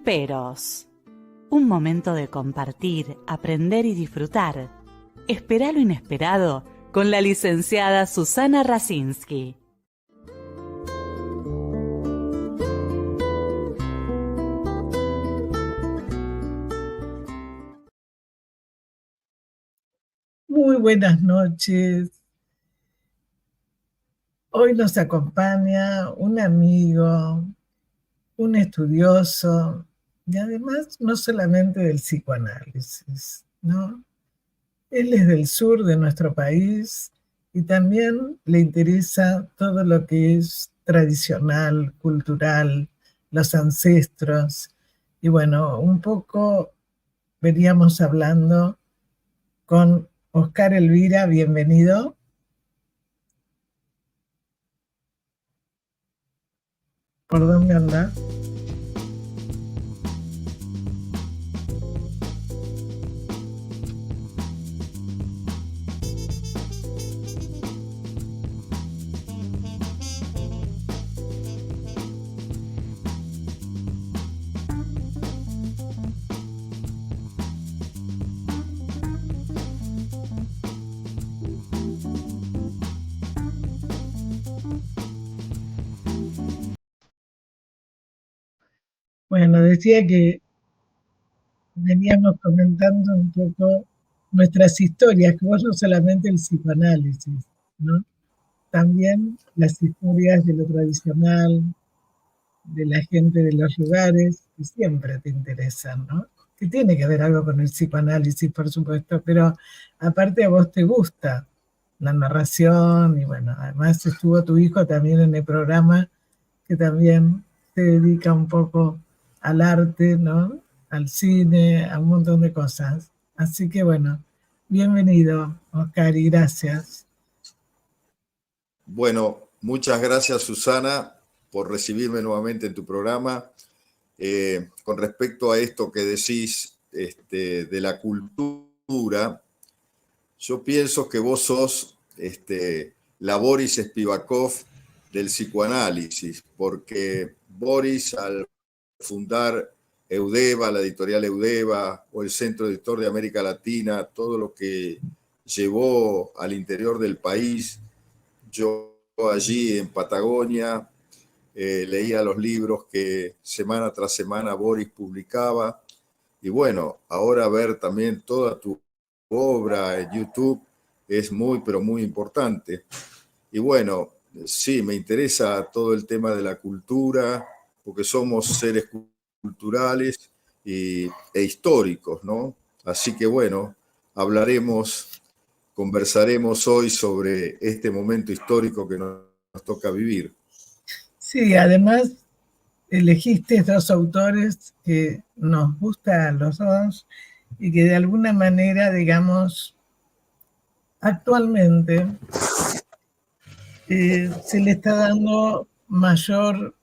Juniperos. Un momento de compartir, aprender y disfrutar. Espera lo inesperado con la licenciada Susana Rasinski. Muy buenas noches. Hoy nos acompaña un amigo, un estudioso, y además no solamente del psicoanálisis, ¿no? Él es del sur de nuestro país y también le interesa todo lo que es tradicional, cultural, los ancestros. Y bueno, un poco veníamos hablando con Oscar Elvira, bienvenido. ¿Por dónde anda? Bueno, decía que veníamos comentando un poco nuestras historias, que vos no solamente el psicoanálisis, ¿no? También las historias de lo tradicional, de la gente de los lugares, que siempre te interesan, ¿no? Que tiene que ver algo con el psicoanálisis, por supuesto, pero aparte a vos te gusta la narración y bueno, además estuvo tu hijo también en el programa, que también se dedica un poco al arte, ¿no? Al cine, a un montón de cosas. Así que bueno, bienvenido, Oscar, y gracias. Bueno, muchas gracias, Susana, por recibirme nuevamente en tu programa. Con respecto a esto que decís de la cultura, yo pienso que vos sos la Boris Spivakov del psicoanálisis, porque Boris, al fundar Eudeva, la editorial Eudeva, o el Centro Editor de América Latina, todo lo que llevó al interior del país, yo allí en Patagonia leía los libros que semana tras semana Boris publicaba, y bueno, ahora ver también toda tu obra en YouTube es muy, pero muy importante. Y bueno, sí, me interesa todo el tema de la cultura, porque somos seres culturales e históricos, ¿no? Así que bueno, conversaremos hoy sobre este momento histórico que nos toca vivir. Sí, además elegiste dos autores que nos gustan a los dos y que de alguna manera, digamos, actualmente se le está dando mayor,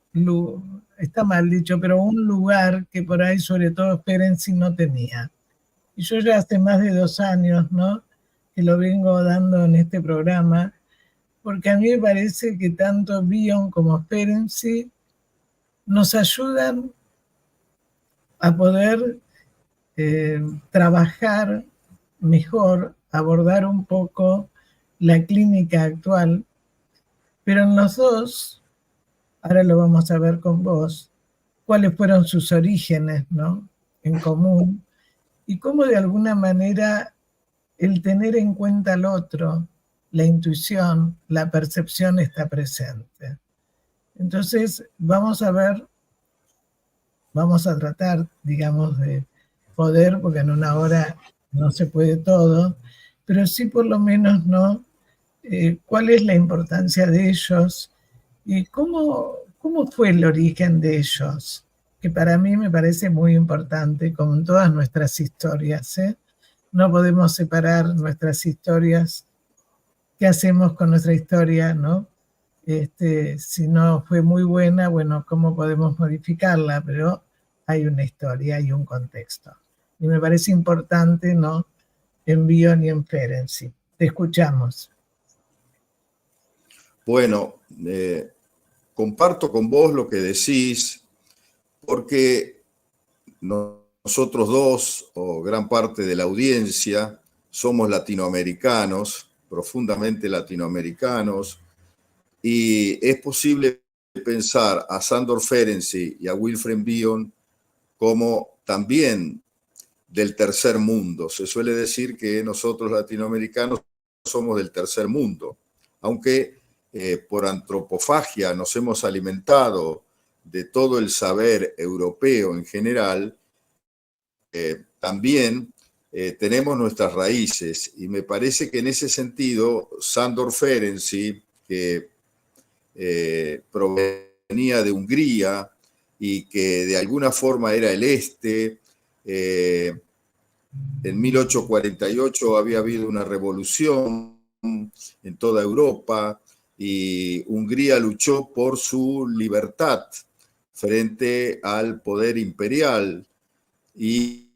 está mal dicho, pero un lugar que por ahí sobre todo Ferenczi no tenía. Y yo ya hace más de 2 años, ¿no?, que lo vengo dando en este programa, porque a mí me parece que tanto Bion como Ferenczi nos ayudan a poder trabajar mejor, abordar un poco la clínica actual, pero en los dos, ahora lo vamos a ver con vos, cuáles fueron sus orígenes, ¿no?, en común, y cómo de alguna manera el tener en cuenta al otro, la intuición, la percepción está presente. Entonces, vamos a ver, vamos a tratar, digamos, de poder, porque en una hora no se puede todo, pero sí por lo menos, ¿no?, cuál es la importancia de ellos y cómo fue el origen de ellos, que para mí me parece muy importante, como en todas nuestras historias, ¿eh? No podemos separar nuestras historias. ¿Qué hacemos con nuestra historia, no? Si no fue muy buena, bueno, ¿cómo podemos modificarla? Pero hay una historia, hay un contexto. Y me parece importante, ¿no?, en Bion y en Ferenczi. Te escuchamos. Bueno, comparto con vos lo que decís, porque nosotros dos, o gran parte de la audiencia, somos latinoamericanos, profundamente latinoamericanos, y es posible pensar a Sándor Ferenczi y a Wilfred Bion como también del tercer mundo. Se suele decir que nosotros latinoamericanos somos del tercer mundo, aunque por antropofagia nos hemos alimentado de todo el saber europeo en general, también tenemos nuestras raíces, y me parece que en ese sentido Sándor Ferenczi, que provenía de Hungría y que de alguna forma era el este, en 1848 había habido una revolución en toda Europa y Hungría luchó por su libertad frente al poder imperial, y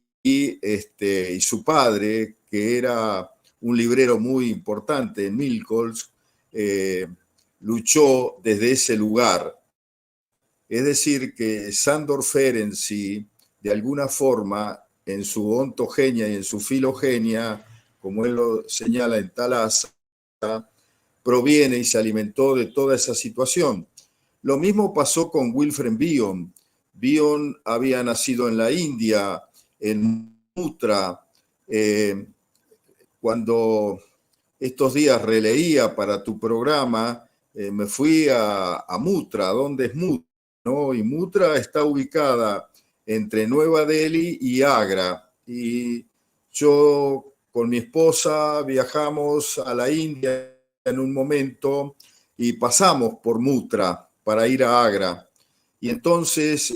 su padre, que era un librero muy importante en Milkolsk, luchó desde ese lugar. Es decir, que Sándor Ferenczi, de alguna forma, en su ontogenia y en su filogenia, como él lo señala en Talassa, proviene y se alimentó de toda esa situación. Lo mismo pasó con Wilfred Bion. Bion había nacido en la India, en Mutra. Cuando estos días releía para tu programa, me fui a Mutra. ¿Dónde es Mutra? ¿No? Y Mutra está ubicada entre Nueva Delhi y Agra. Y yo con mi esposa viajamos a la India en un momento y pasamos por Mutra para ir a Agra. Y entonces,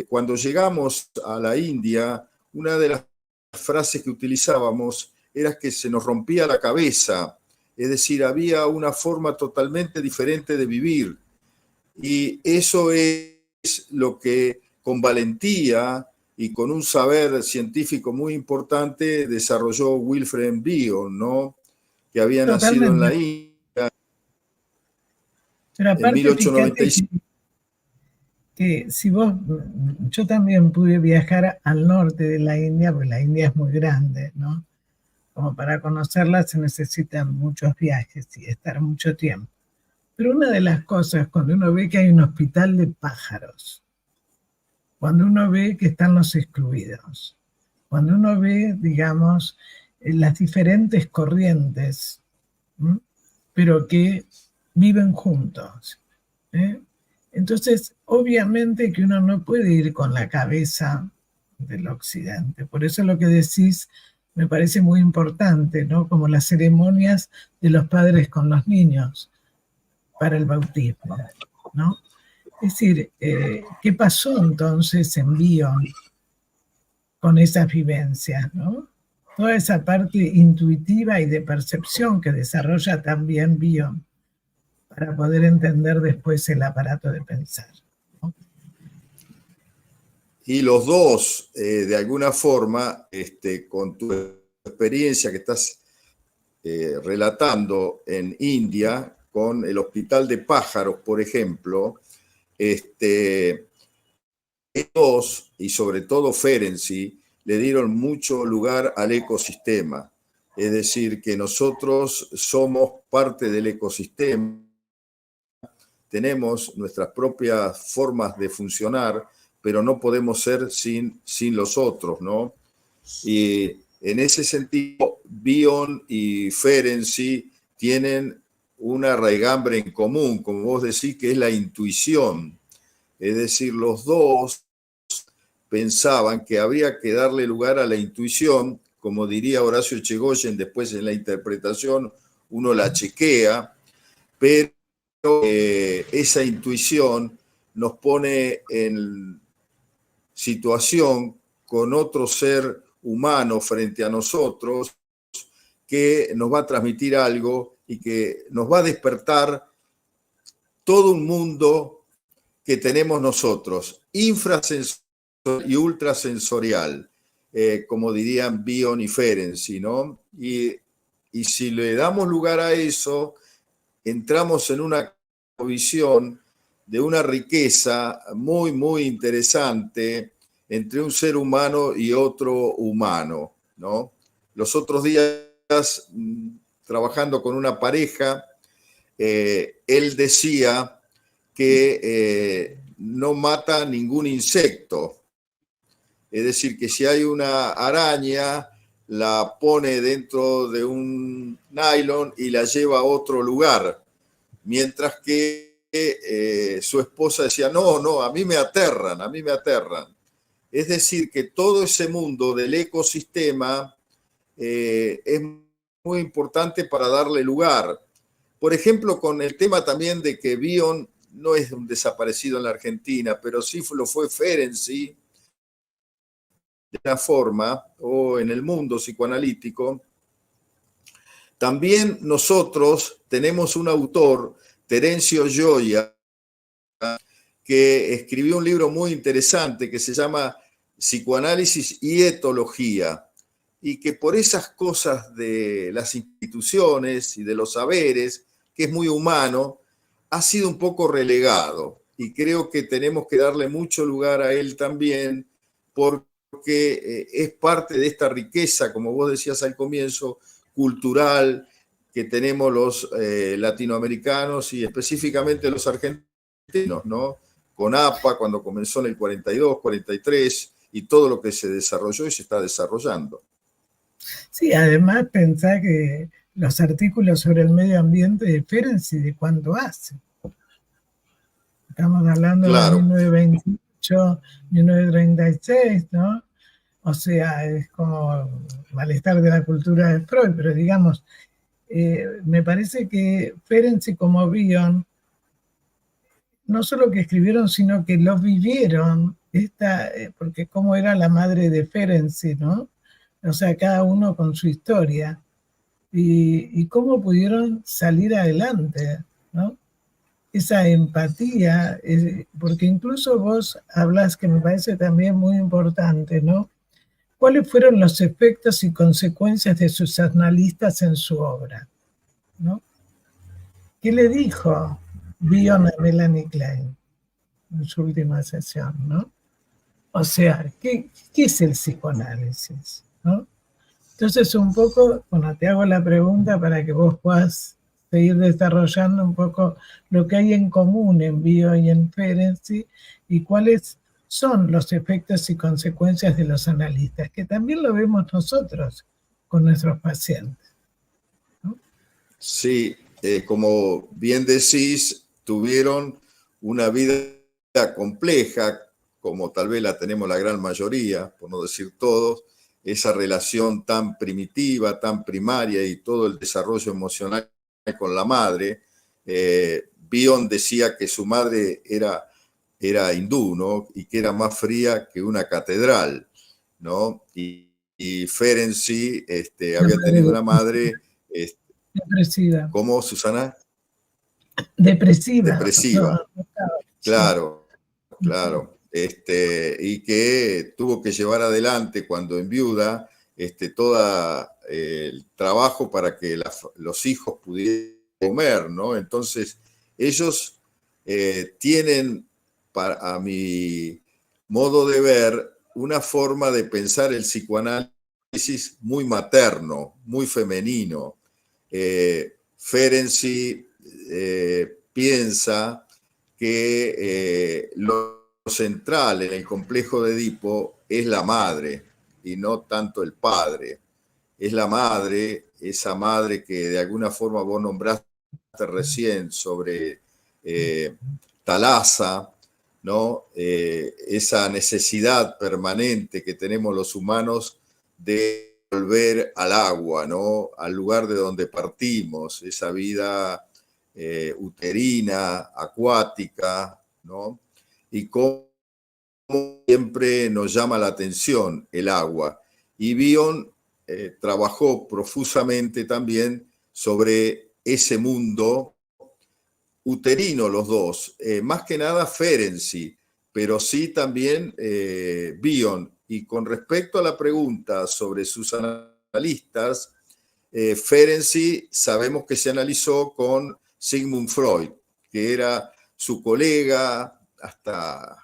cuando llegamos a la India, una de las frases que utilizábamos era que se nos rompía la cabeza. Es decir, había una forma totalmente diferente de vivir. Y eso es lo que con valentía y con un saber científico muy importante desarrolló Wilfred Bion, ¿no? Que había nacido en la India Pero en aparte, fíjate 1895. que si vos, yo también pude viajar al norte de la India, porque la India es muy grande, ¿no? Como para conocerla se necesitan muchos viajes y estar mucho tiempo. Pero una de las cosas, cuando uno ve que hay un hospital de pájaros, cuando uno ve que están los excluidos, cuando uno ve, digamos, las diferentes corrientes, ¿m? pero que viven juntos, ¿eh? Entonces, obviamente que uno no puede ir con la cabeza del occidente. Por eso lo que decís me parece muy importante, ¿no? Como las ceremonias de los padres con los niños para el bautismo, ¿no? Es decir, ¿qué pasó entonces en Bion con esas vivencias, ¿no? Toda esa parte intuitiva y de percepción que desarrolla también Bion para poder entender después el aparato de pensar, ¿no? Y los dos, de alguna forma, con tu experiencia que estás relatando en India, con el Hospital de Pájaros, por ejemplo, dos, y sobre todo Ferenczi, le dieron mucho lugar al ecosistema. Es decir, que nosotros somos parte del ecosistema, tenemos nuestras propias formas de funcionar, pero no podemos ser sin los otros, ¿no? Y en ese sentido, Bion y Ferenczi tienen una raigambre en común, como vos decís, que es la intuición. Es decir, los dos pensaban que habría que darle lugar a la intuición, como diría Horacio Echegóyen, después en la interpretación uno la chequea, pero esa intuición nos pone en situación con otro ser humano frente a nosotros que nos va a transmitir algo y que nos va a despertar todo un mundo que tenemos nosotros, infrasensorial y ultrasensorial, como dirían Bion y Ferenczi, ¿no? Y si le damos lugar a eso, entramos en una visión de una riqueza muy, muy interesante, entre un ser humano y otro humano, ¿no? Los otros días, trabajando con una pareja, él decía que no mata ningún insecto. Es decir, que si hay una araña, la pone dentro de un nylon y la lleva a otro lugar. Mientras que su esposa decía, no, a mí me aterran. Es decir, que todo ese mundo del ecosistema es muy importante para darle lugar. Por ejemplo, con el tema también de que Bion no es un desaparecido en la Argentina, pero sí lo fue Ferenczi, de una forma, o en el mundo psicoanalítico. También nosotros tenemos un autor, Terencio Gioia, que escribió un libro muy interesante que se llama Psicoanálisis y Etología, y que por esas cosas de las instituciones y de los saberes, que es muy humano, ha sido un poco relegado. Y creo que tenemos que darle mucho lugar a él también, porque es parte de esta riqueza, como vos decías al comienzo, cultural que tenemos los latinoamericanos y específicamente los argentinos, ¿no? Con APA, cuando comenzó en el 42, 43, y todo lo que se desarrolló y se está desarrollando. Sí, además pensá que los artículos sobre el medio ambiente de Ferenczi, ¿de cuánto hace? Estamos hablando de 1928, 1936, ¿no? O sea, es como malestar de la cultura de Freud, pero digamos, me parece que Ferenczi como Bion, no solo que escribieron, sino que lo vivieron, porque como era la madre de Ferenczi, ¿no? O sea, cada uno con su historia, y cómo pudieron salir adelante, ¿no? Esa empatía, porque incluso vos hablas, que me parece también muy importante, ¿no? ¿Cuáles fueron los efectos y consecuencias de sus analistas en su obra? ¿No? ¿Qué le dijo Bion a Melanie Klein en su última sesión? ¿No? O sea, ¿qué es el psicoanálisis? ¿No? Entonces, un poco, bueno, te hago la pregunta para que vos puedas seguir desarrollando un poco lo que hay en común en Bion y en Ferenczi y cuáles son los efectos y consecuencias de los analistas, que también lo vemos nosotros con nuestros pacientes, ¿no? Sí, como bien decís, tuvieron una vida compleja, como tal vez la tenemos la gran mayoría, por no decir todos, esa relación tan primitiva, tan primaria y todo el desarrollo emocional con la madre. Bion decía que su madre era hindú, ¿no? Y que era más fría que una catedral, ¿no? Y Ferenczi había tenido una madre... depresiva. ¿Cómo, Susana? Depresiva. Depresiva. No, claro. Y que tuvo que llevar adelante cuando enviuda todo el trabajo para que los hijos pudieran comer, ¿no? Entonces, ellos tienen, a mi modo de ver, una forma de pensar el psicoanálisis muy materno, muy femenino. Ferenczi piensa que lo central en el complejo de Edipo es la madre y no tanto el padre. Es la madre, esa madre que de alguna forma vos nombraste recién sobre Thalassa, ¿no? Esa necesidad permanente que tenemos los humanos de volver al agua, ¿no? Al lugar de donde partimos, esa vida uterina, acuática, ¿no? Y cómo siempre nos llama la atención el agua. Y Bion trabajó profusamente también sobre ese mundo uterino, los dos, más que nada Ferenczi, pero sí también Bion. Y con respecto a la pregunta sobre sus analistas, Ferenczi sabemos que se analizó con Sigmund Freud, que era su colega hasta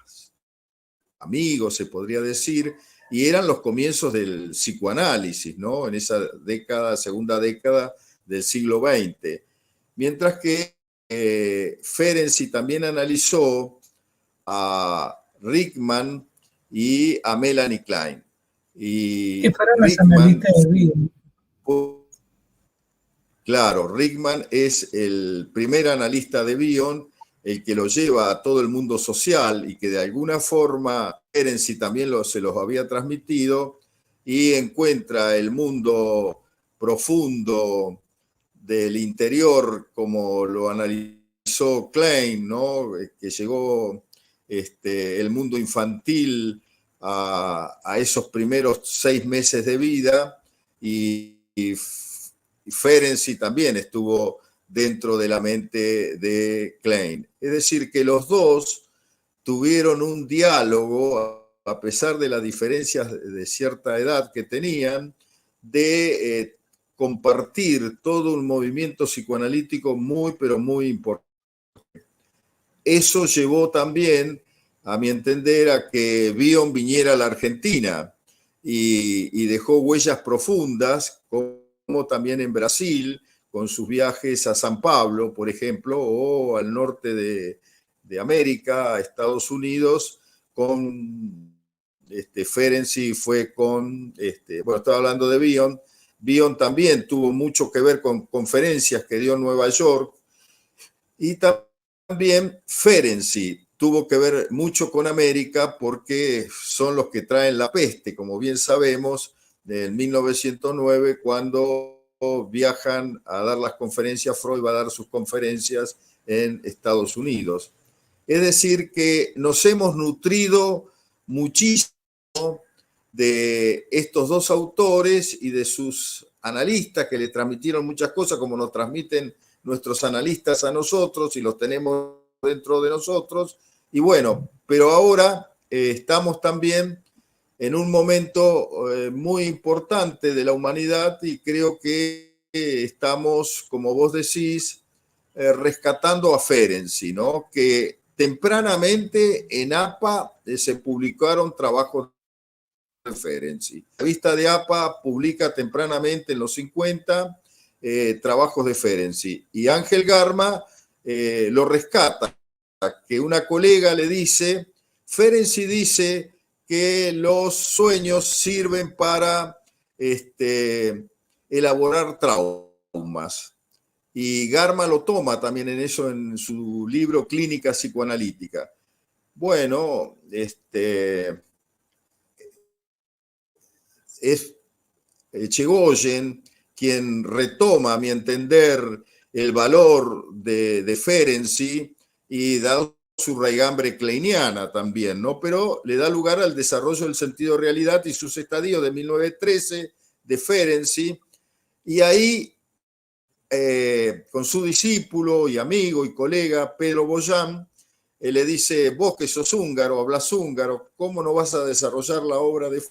amigos, se podría decir, y eran los comienzos del psicoanálisis, ¿no? En esa década, segunda década del siglo XX. Mientras que Ferenczi también analizó a Rickman y a Melanie Klein. Y que fueron los Rickman, analistas de Bion. Claro, Rickman es el primer analista de Bion, el que lo lleva a todo el mundo social y que de alguna forma Ferenczi también se los había transmitido, y encuentra el mundo profundo del interior como lo analizó Klein, ¿no? Que llegó el mundo infantil a esos primeros 6 meses de vida, y Ferenczi también estuvo dentro de la mente de Klein. Es decir, que los dos tuvieron un diálogo, a pesar de las diferencias de cierta edad que tenían, de compartir todo un movimiento psicoanalítico muy, pero muy importante. Eso llevó también, a mi entender, a que Bion viniera a la Argentina y dejó huellas profundas, como también en Brasil, con sus viajes a San Pablo, por ejemplo, o al norte de América, a Estados Unidos, con Ferenczi fue con, bueno, estaba hablando de Bion. Bion también tuvo mucho que ver con conferencias que dio en Nueva York, y también Ferenczi tuvo que ver mucho con América porque son los que traen la peste, como bien sabemos, en 1909, cuando viajan a dar las conferencias. Freud va a dar sus conferencias en Estados Unidos. Es decir, que nos hemos nutrido muchísimo de estos dos autores y de sus analistas, que le transmitieron muchas cosas, como nos transmiten nuestros analistas a nosotros, y los tenemos dentro de nosotros. Y bueno, pero ahora estamos también en un momento muy importante de la humanidad, y creo que estamos, como vos decís, rescatando a Ferenczi, ¿no? Que tempranamente en APA se publicaron trabajos de Ferenczi. La revista de APA publica tempranamente, en los 50, trabajos de Ferenczi. Y Ángel Garma lo rescata, que una colega le dice, Ferenczi dice que los sueños sirven para elaborar traumas. Y Garma lo toma también en eso, en su libro Clínica Psicoanalítica. Bueno, es Echegoyen quien retoma, a mi entender, el valor de Ferenczi, y da su raigambre kleiniana también, ¿no? Pero le da lugar al desarrollo del sentido de realidad y sus estadios de 1913 de Ferenczi, y ahí con su discípulo y amigo y colega Pedro Bojan, le dice, vos que sos húngaro, hablas húngaro, ¿cómo no vas a desarrollar la obra de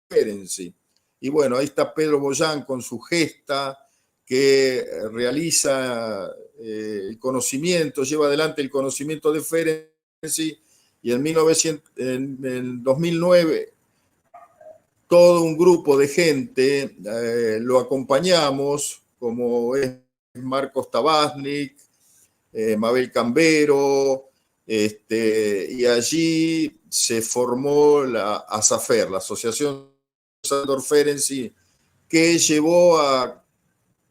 Ferenczi? Y bueno, ahí está Pedro Bojan con su gesta, que realiza el conocimiento, lleva adelante el conocimiento de Ferenczi, y en 2009 todo un grupo de gente lo acompañamos, como es Marcos Tabasnik, Mabel Cambero, y allí se formó la ASAFER, la Asociación Sándor Ferenczi, que llevó a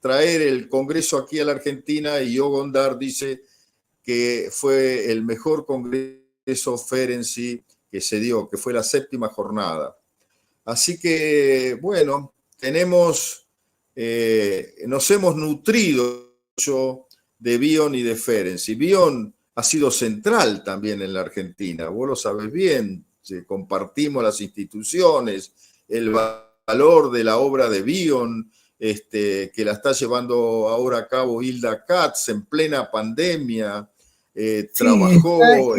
traer el Congreso aquí a la Argentina, y Hugo Gondar dice que fue el mejor Congreso Ferenczi que se dio, que fue la 7ª jornada. Así que, bueno, nos hemos nutrido mucho de Bion y de Ferenczi. Bion ha sido central también en la Argentina, vos lo sabés bien, compartimos las instituciones, el valor de la obra de Bion, que la está llevando ahora a cabo Hilda Katz en plena pandemia. Trabajó...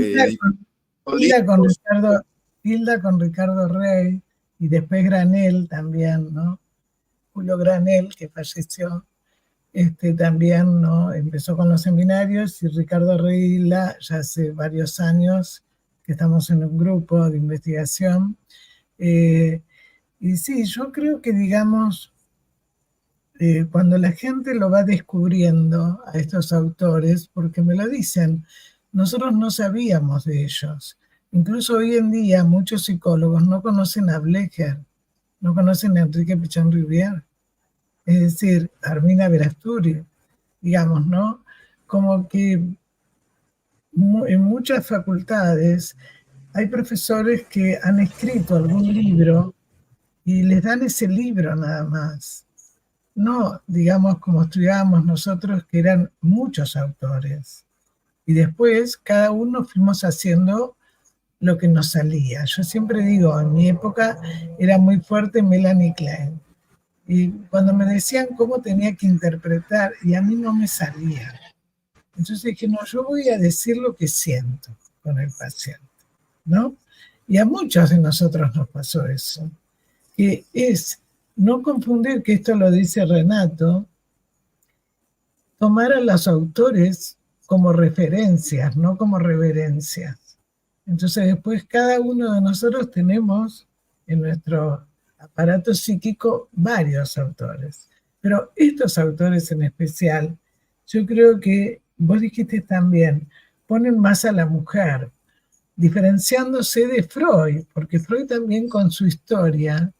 Hilda con Ricardo Rey, y después Granel también, ¿no? Julio Granel, que falleció, también, ¿no? Empezó con los seminarios, y Ricardo Rey y Hilda ya hace varios años que estamos en un grupo de investigación. Y sí, yo creo que, digamos, cuando la gente lo va descubriendo a estos autores, porque me lo dicen, nosotros no sabíamos de ellos. Incluso hoy en día muchos psicólogos no conocen a Blecher, no conocen a Enrique Pichon Rivière, es decir, Armina Berasturi, digamos, ¿no? Como que en muchas facultades hay profesores que han escrito algún libro y les dan ese libro nada más. No, digamos, como estudiábamos nosotros, que eran muchos autores. Y después cada uno fuimos haciendo lo que nos salía. Yo siempre digo, en mi época era muy fuerte Melanie Klein. Y cuando me decían cómo tenía que interpretar, y a mí no me salía. Entonces dije, no, yo voy a decir lo que siento con el paciente, ¿no? Y a muchos de nosotros nos pasó eso, que es no confundir, que esto lo dice Renato, tomar a los autores como referencias, no como reverencias. Entonces después cada uno de nosotros tenemos en nuestro aparato psíquico varios autores. Pero estos autores en especial, yo creo que, vos dijiste también, ponen más a la mujer, diferenciándose de Freud, porque Freud también con su historia,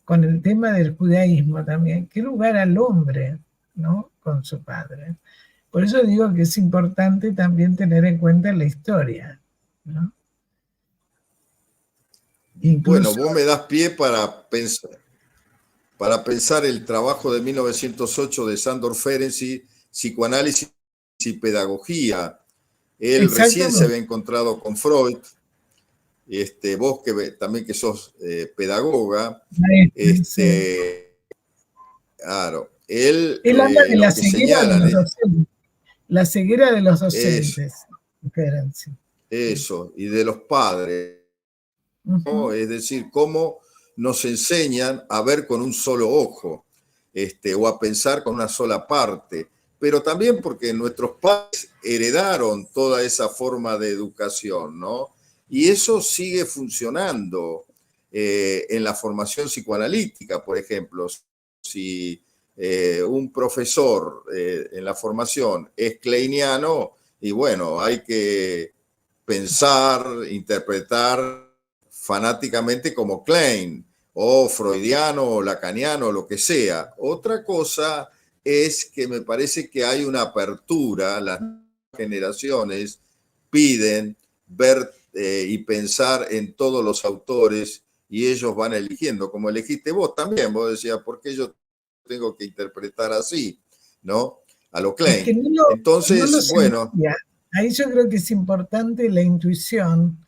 con el tema del judaísmo también, qué lugar al hombre, ¿no? Con su padre. Por eso digo que es importante también tener en cuenta la historia, ¿no? Incluso, bueno, vos me das pie para pensar el trabajo de 1908 de Sándor Ferenczi, Psicoanálisis y Pedagogía. Él recién se había encontrado con Freud. Vos también que sos pedagoga, claro, él habla de la ceguera de los docentes. La ceguera de los docentes. Eso, y de los padres. ¿No? Es decir, cómo nos enseñan a ver con un solo ojo, o a pensar con una sola parte, pero también porque nuestros padres heredaron toda esa forma de educación, ¿no? Y eso sigue funcionando en la formación psicoanalítica, por ejemplo. Si un profesor en la formación es kleiniano, y bueno, hay que pensar, interpretar fanáticamente como Klein, o freudiano, o lacaniano, lo que sea. Otra cosa es que me parece que hay una apertura, las generaciones piden ver y pensar en todos los autores y ellos van eligiendo, como elegiste vos también, vos decías, ¿por qué yo tengo que interpretar así? ¿No? A lo Klein. Es que entonces, bueno. Ahí yo creo que es importante la intuición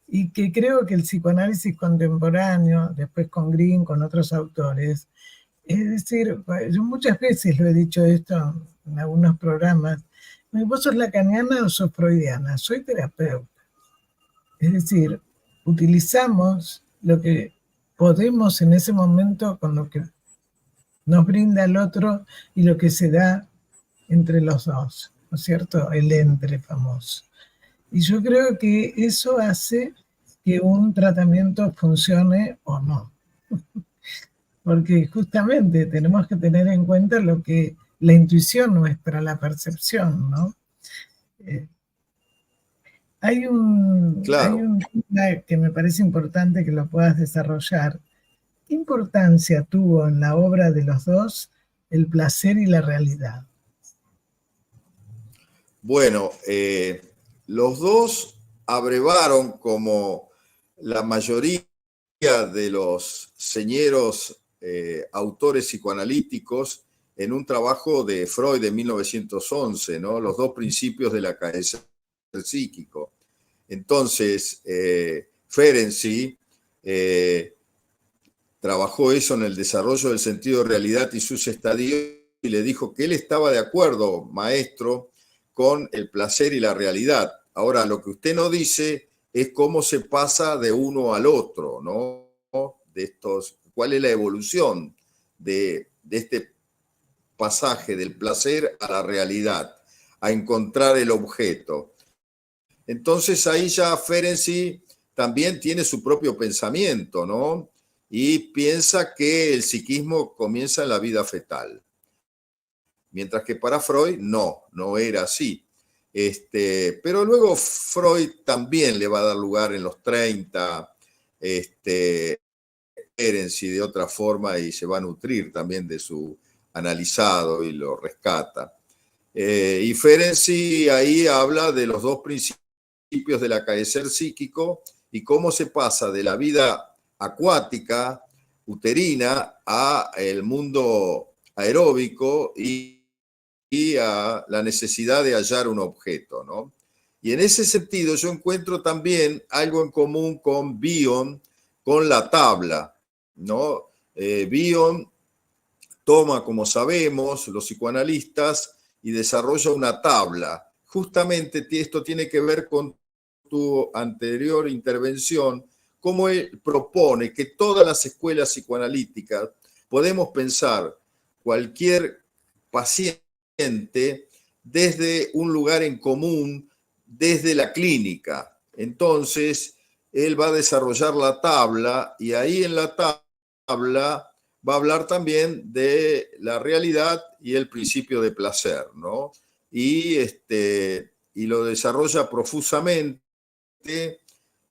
y que creo que el psicoanálisis contemporáneo, después con Green, con otros autores, es decir, yo muchas veces lo he dicho esto en algunos programas, ¿vos sos lacaniana o sos freudiana? Soy terapeuta. Es decir, utilizamos lo que podemos en ese momento con lo que nos brinda el otro y lo que se da entre los dos, ¿no es cierto? El entre famoso. Y yo creo que eso hace que un tratamiento funcione o no. Porque justamente tenemos que tener en cuenta lo que la intuición nuestra, la percepción, ¿no? Hay un tema que me parece importante que lo puedas desarrollar. ¿Qué importancia tuvo en la obra de los dos el placer y la realidad? Bueno, los dos abrevaron, como la mayoría de los señeros autores psicoanalíticos, en un trabajo de Freud de 1911, ¿no? Los dos principios del acaecer psíquico. Entonces, Ferenczi trabajó eso en el desarrollo del sentido de realidad y sus estadios, y le dijo que él estaba de acuerdo, maestro, con el placer y la realidad. Ahora, lo que usted no dice es cómo se pasa de uno al otro, ¿no? De estos, ¿cuál es la evolución de este pasaje del placer a la realidad, a encontrar el objeto? Entonces ahí ya Ferenczi también tiene su propio pensamiento, ¿no? Y piensa que el psiquismo comienza en la vida fetal. Mientras que para Freud no era así. Pero luego Freud también le va a dar lugar en los 30, Ferenczi de otra forma y se va a nutrir también de su analizado y lo rescata. Y Ferenczi ahí habla de los dos principios del acaecer psíquico y cómo se pasa de la vida acuática, uterina, a el mundo aeróbico y a la necesidad de hallar un objeto, ¿no? Y en ese sentido yo encuentro también algo en común con Bion, con la tabla, ¿no? Bion toma, como sabemos, los psicoanalistas y desarrolla una tabla. Justamente esto tiene que ver con tu anterior intervención, cómo él propone que todas las escuelas psicoanalíticas podemos pensar cualquier paciente desde un lugar en común, desde la clínica. Entonces, él va a desarrollar la tabla y ahí en la tabla va a hablar también de la realidad y el principio de placer, ¿no? Y lo desarrolla profusamente.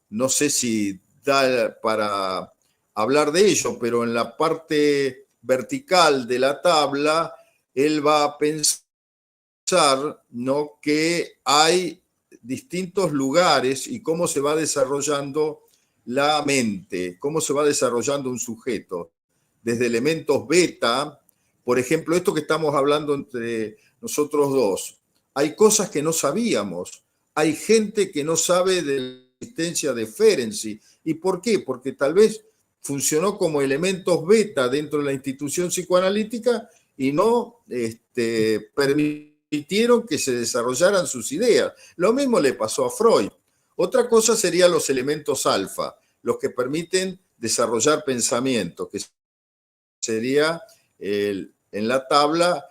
No sé si da para hablar de ello, pero en la parte vertical de la tabla, él va a pensar, ¿no?, que hay distintos lugares y cómo se va desarrollando la mente, cómo se va desarrollando un sujeto, desde elementos beta, por ejemplo, esto que estamos hablando entre nosotros dos. Hay cosas que no sabíamos, hay gente que no sabe de la existencia de Ferenczi. ¿Y por qué? Porque tal vez funcionó como elementos beta dentro de la institución psicoanalítica y no permitieron que se desarrollaran sus ideas. Lo mismo le pasó a Freud. Otra cosa serían los elementos alfa, los que permiten desarrollar pensamiento, que sería en la tabla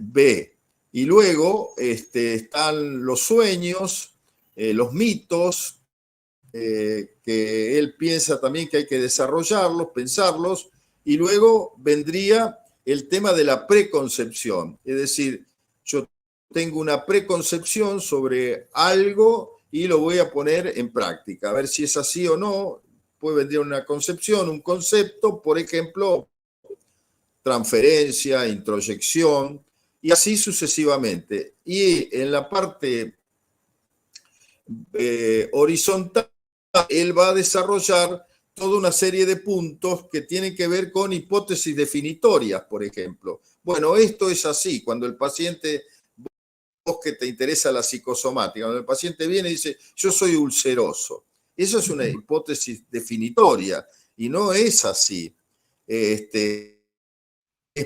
B. Y luego están los sueños, los mitos, que él piensa también que hay que desarrollarlos, pensarlos, y luego vendría el tema de la preconcepción. Es decir, yo tengo una preconcepción sobre algo y lo voy a poner en práctica, a ver si es así o no. Puede venir una concepción, un concepto, por ejemplo, transferencia, introyección, y así sucesivamente. Y en la parte horizontal, él va a desarrollar toda una serie de puntos que tienen que ver con hipótesis definitorias, por ejemplo. Bueno, esto es así, cuando el paciente, vos que te interesa la psicosomática, cuando el paciente viene y dice, yo soy ulceroso, eso es una hipótesis definitoria, y no es así. Es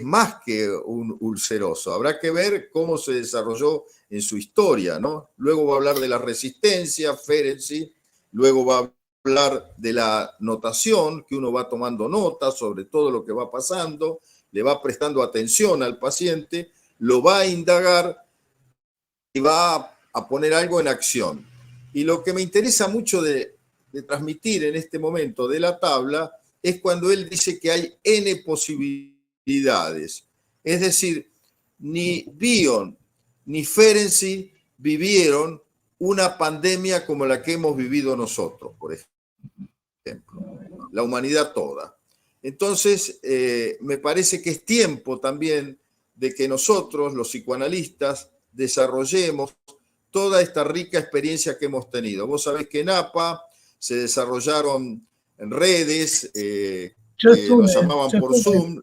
más que un ulceroso. Habrá que ver cómo se desarrolló en su historia, ¿no? Luego va a hablar de la resistencia, Ferenczi, luego va a hablar de la notación, que uno va tomando notas sobre todo lo que va pasando, le va prestando atención al paciente, lo va a indagar y va a poner algo en acción. Y lo que me interesa mucho de transmitir en este momento de la tabla es cuando él dice que hay N posibilidades. Es decir, ni Bion ni Ferenczi vivieron una pandemia como la que hemos vivido nosotros, por ejemplo, la humanidad toda. Entonces, me parece que es tiempo también de que nosotros, los psicoanalistas, desarrollemos toda esta rica experiencia que hemos tenido. Vos sabés que en APA se desarrollaron redes que nos llamaban por Zoom.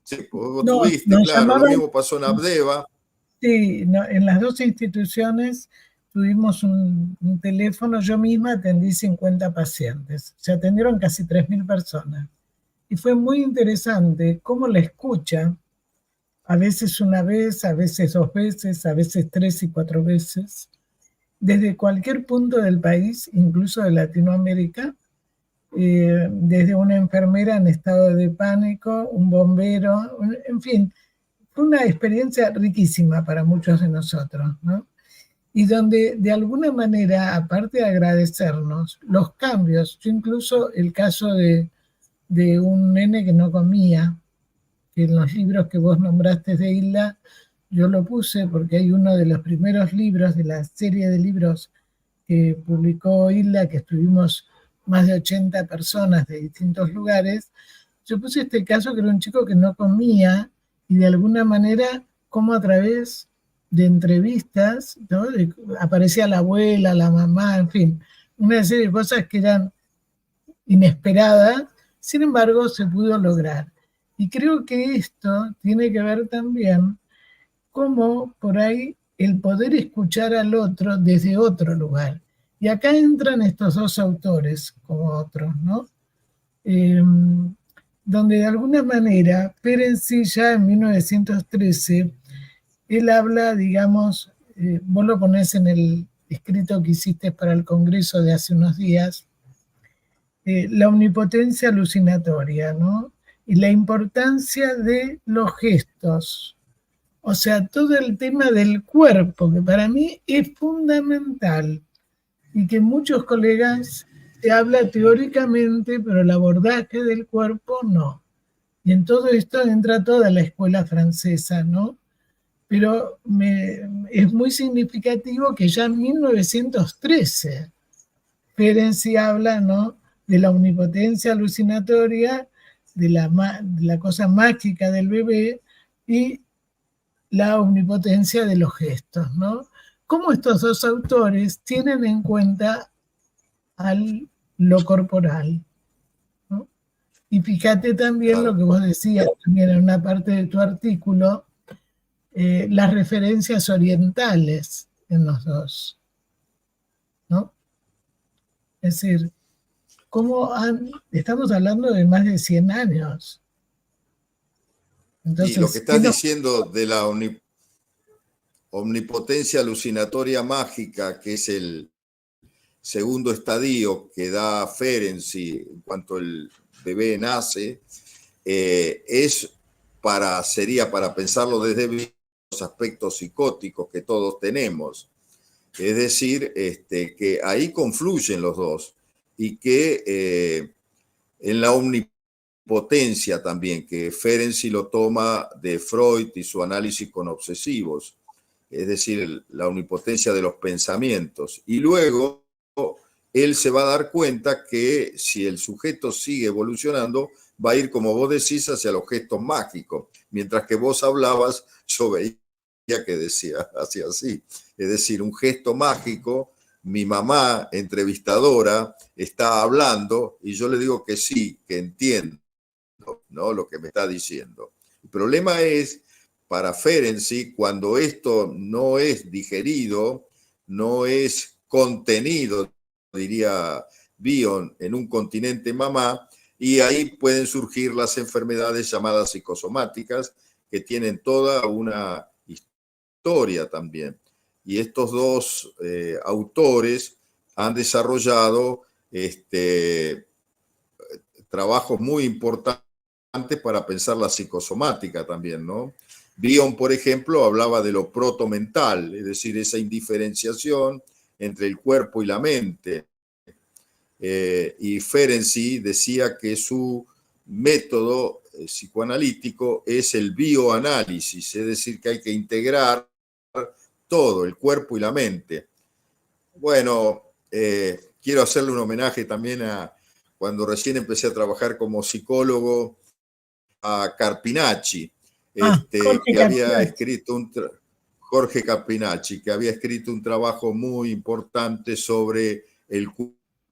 Sí, vos tuviste, claro, lo mismo pasó en Abdeva. Sí, no, en las dos instituciones tuvimos un teléfono, yo misma atendí 50 pacientes, se atendieron casi 3.000 personas. Y fue muy interesante cómo la escucha, a veces una vez, a veces 2 veces, a veces 3 y 4 veces, desde cualquier punto del país, incluso de Latinoamérica, desde una enfermera en estado de pánico, un bombero, en fin, fue una experiencia riquísima para muchos de nosotros, ¿no? y donde de alguna manera, aparte de agradecernos, los cambios, yo incluso el caso de un nene que no comía, que en los libros que vos nombraste de Hilda, yo lo puse porque hay uno de los primeros libros de la serie de libros que publicó Hilda, que estuvimos más de 80 personas de distintos lugares. Yo puse este caso que era un chico que no comía y de alguna manera, como a través de entrevistas, ¿no? Aparecía la abuela, la mamá, en fin, una serie de cosas que eran inesperadas, sin embargo se pudo lograr. Y creo que esto tiene que ver también como por ahí el poder escuchar al otro desde otro lugar. Y acá entran estos dos autores como otros, ¿no? Donde de alguna manera, Ferenczi ya en 1913, él habla, digamos, vos lo ponés en el escrito que hiciste para el Congreso de hace unos días, la omnipotencia alucinatoria, ¿no? Y la importancia de los gestos. O sea, todo el tema del cuerpo, que para mí es fundamental y que muchos colegas se habla teóricamente, pero el abordaje del cuerpo no. Y en todo esto entra toda la escuela francesa, ¿no? Pero es muy significativo que ya en 1913 Ferenczi habla, ¿no?, de la omnipotencia alucinatoria, de la cosa mágica del bebé y la omnipotencia de los gestos, ¿no? Cómo estos dos autores tienen en cuenta lo corporal, ¿no? Y fíjate también lo que vos decías también en una parte de tu artículo, las referencias orientales en los dos, ¿no? Es decir, estamos hablando de más de 100 años. Entonces, y lo que estás diciendo de la omnipotencia alucinatoria mágica, que es el segundo estadio que da Ferenczi en cuanto el bebé nace, sería para pensarlo desde los aspectos psicóticos que todos tenemos. Es decir, que ahí confluyen los dos y que en la omnipotencia también, que Ferenczi lo toma de Freud y su análisis con obsesivos, es decir, la omnipotencia de los pensamientos. Y luego él se va a dar cuenta que si el sujeto sigue evolucionando, va a ir, como vos decís, hacia los gestos mágicos. Mientras que vos hablabas, yo veía que decía así. Es decir, un gesto mágico, mi mamá, entrevistadora, está hablando y yo le digo que sí, que entiendo, ¿no?, lo que me está diciendo. El problema es, para Ferenczi, cuando esto no es digerido, no es contenido, diría Bion, en un continente mamá, y ahí pueden surgir las enfermedades llamadas psicosomáticas, que tienen toda una historia también. Y estos dos autores han desarrollado trabajos muy importantes para pensar la psicosomática también, ¿no? Bion, por ejemplo, hablaba de lo protomental, es decir, esa indiferenciación entre el cuerpo y la mente. Y Ferenczi decía que su método psicoanalítico es el bioanálisis, es decir, que hay que integrar todo, el cuerpo y la mente. Bueno, quiero hacerle un homenaje también a cuando recién empecé a trabajar como psicólogo, a Carpinacci, que había escrito Jorge Carpinacci, que había escrito un trabajo muy importante sobre el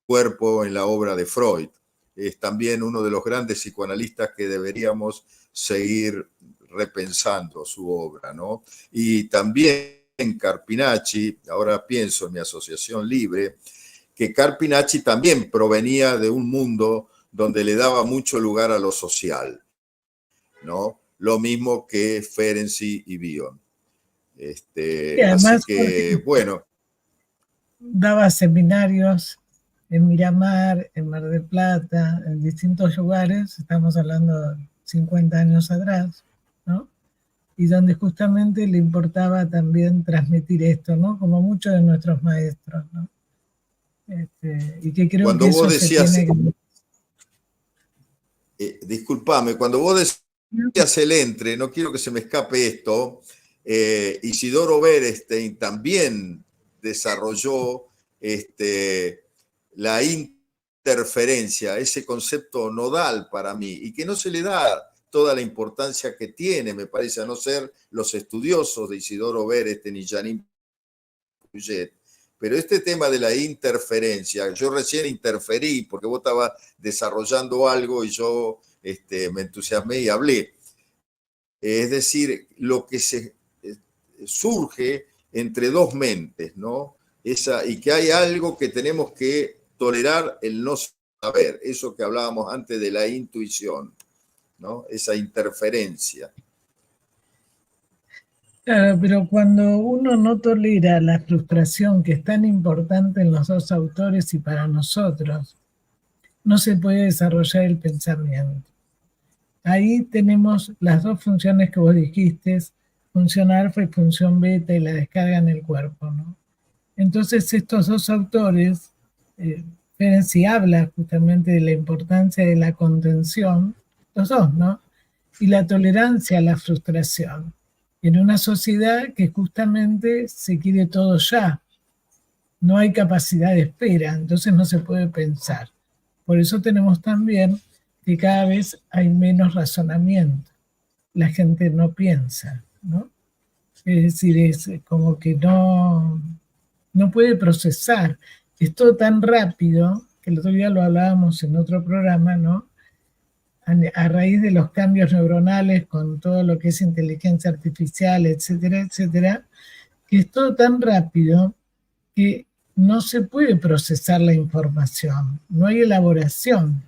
cuerpo en la obra de Freud. Es también uno de los grandes psicoanalistas que deberíamos seguir repensando su obra, ¿no? Y también Carpinacci, ahora pienso en mi asociación libre, que Carpinacci también provenía de un mundo donde le daba mucho lugar a lo social, ¿no? Lo mismo que Ferenczi y Bion. Además, así que, bueno. Daba seminarios en Miramar, en Mar del Plata, en distintos lugares, estamos hablando de 50 años atrás, ¿no? y donde justamente le importaba también transmitir esto, ¿no? Como muchos de nuestros maestros, ¿no? Y que creo Cuando que vos eso se decías, tiene discúlpame, cuando vos decías el entre, no quiero que se me escape esto, Isidoro Berenstein también desarrolló la interferencia, ese concepto nodal para mí, y que no se le da toda la importancia que tiene, me parece, a no ser los estudiosos de Isidoro Berenstein y Janine Puget. Pero este tema de la interferencia, yo recién interferí porque vos estabas desarrollando algo y yo me entusiasmé y hablé. Es decir, lo que se surge entre dos mentes, ¿no? Y que hay algo que tenemos que tolerar el no saber, eso que hablábamos antes de la intuición, ¿no? Esa interferencia. Claro, pero cuando uno no tolera la frustración que es tan importante en los dos autores y para nosotros, no se puede desarrollar el pensamiento. Ahí tenemos las dos funciones que vos dijiste, función alfa y función beta, y la descarga en el cuerpo, ¿no? Entonces estos dos autores, Ferenczi habla justamente de la importancia de la contención, los dos, ¿no? Y la tolerancia a la frustración, en una sociedad que justamente se quiere todo ya, no hay capacidad de espera, entonces no se puede pensar. Por eso tenemos también que cada vez hay menos razonamiento, la gente no piensa, ¿no? Es decir, es como que no puede procesar. Es todo tan rápido, que el otro día lo hablábamos en otro programa, ¿no? A raíz de los cambios neuronales con todo lo que es inteligencia artificial, etcétera, etcétera, que es todo tan rápido que no se puede procesar la información, no hay elaboración.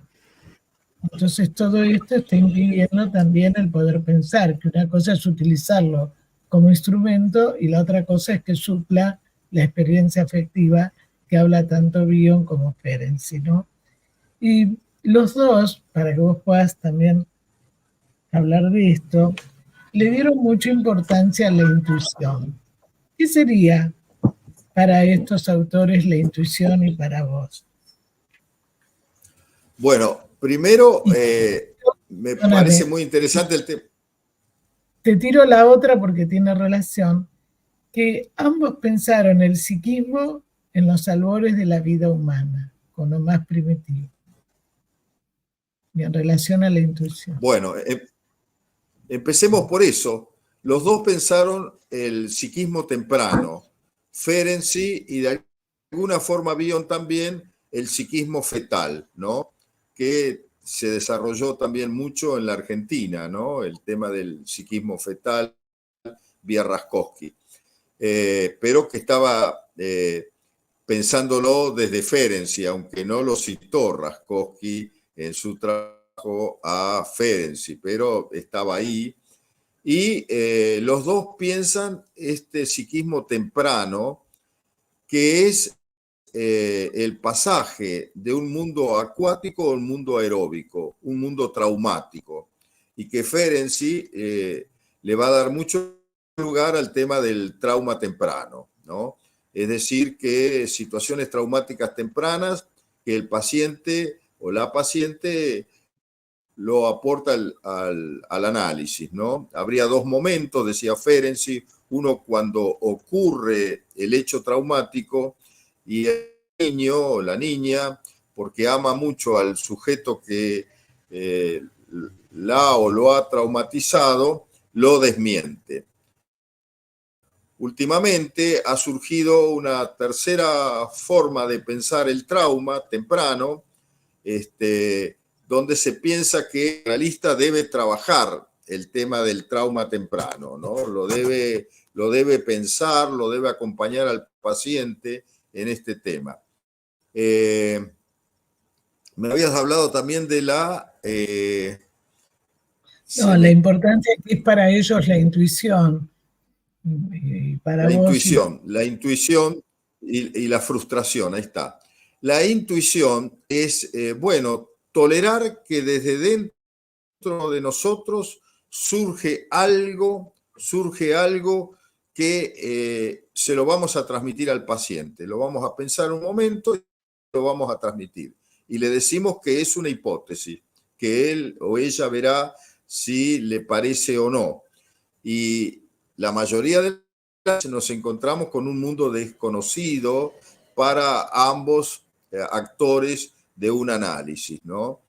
Entonces todo esto está impidiendo también el poder pensar, que una cosa es utilizarlo como instrumento y la otra cosa es que supla la experiencia afectiva que habla tanto Bion como Ferenczi, ¿no? Y los dos, para que vos puedas también hablar de esto, le dieron mucha importancia a la intuición. ¿Qué sería para estos autores la intuición y para vos? Bueno, primero me parece muy interesante el tema. Te tiro la otra porque tiene relación, que ambos pensaron el psiquismo en los albores de la vida humana, con lo más primitivo, y en relación a la intuición. Bueno, empecemos por eso. Los dos pensaron el psiquismo temprano, Ferenczi y de alguna forma Bion también el psiquismo fetal, ¿no? Que se desarrolló también mucho en la Argentina, ¿no? El tema del psiquismo fetal vía Raskowski, pero que estaba pensándolo desde Ferenczi, aunque no lo citó Raskowski en su trabajo a Ferenczi, pero estaba ahí. Y los dos piensan este psiquismo temprano, que es el pasaje de un mundo acuático a un mundo aeróbico, un mundo traumático, y que Ferenczi le va a dar mucho lugar al tema del trauma temprano, ¿no? Es decir, que situaciones traumáticas tempranas que el paciente o la paciente lo aporta al análisis, ¿no? Habría dos momentos, decía Ferenczi, uno cuando ocurre el hecho traumático y el niño o la niña, porque ama mucho al sujeto que la o lo ha traumatizado, lo desmiente. Últimamente ha surgido una tercera forma de pensar el trauma temprano, donde se piensa que el analista debe trabajar el tema del trauma temprano, ¿no? Lo debe pensar, lo debe acompañar al paciente en este tema. Me habías hablado también de la... la importancia que es para ellos la intuición. Y para la vos, intuición y la frustración, ahí está. La intuición es, bueno, tolerar que desde dentro de nosotros surge algo surge algo que se lo vamos a transmitir al paciente. Lo vamos a pensar un momento y lo vamos a transmitir. Y le decimos que es una hipótesis, que él o ella verá si le parece o no. Y la mayoría de las veces nos encontramos con un mundo desconocido para ambos actores de un análisis, ¿no?